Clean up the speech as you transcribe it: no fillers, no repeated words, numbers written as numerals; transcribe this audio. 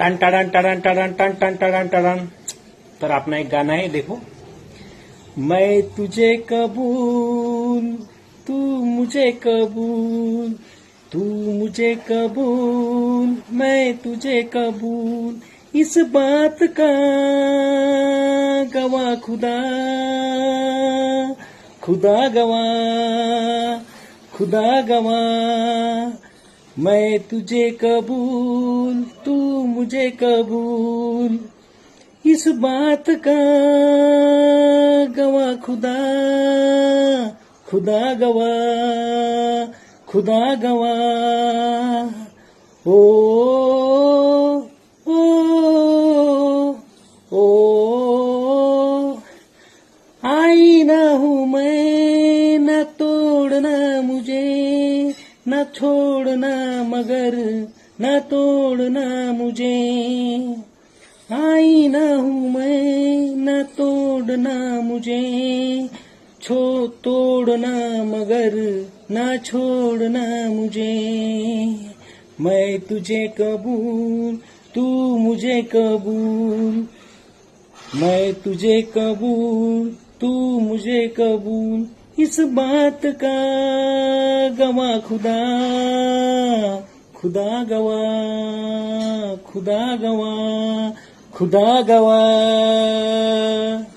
Ton टन टन टन टन टन टन टन। तर अपना एक गाना है, देखो। मैं तुझे कबूल, तू मुझे कबूल, तू मुझे कबूल, मैं तुझे कबूल, इस बात का गवाह खुदा, खुदा गवाह, खुदा गवाह। मैं तुझे कबूल, तू मुझे कबूल, इस बात का गवाह खुदा, खुदा गवाह, खुदा गवाह। ओ ओ ओ आईना हूँ मैं, न तोड़ना मुझे, न छोड़ना मगर, न तोड़ना मुझे। आईना हूँ मैं, न तोड़ना मुझे, तोड़ना मगर, न छोड़ना मुझे। मैं तुझे कबूल, तू मुझे कबूल, मैं तुझे कबूल, तू मुझे कबूल, इस बात का गवाह खुदा, खुदा गवाह, खुदा गवाह, खुदा गवाह।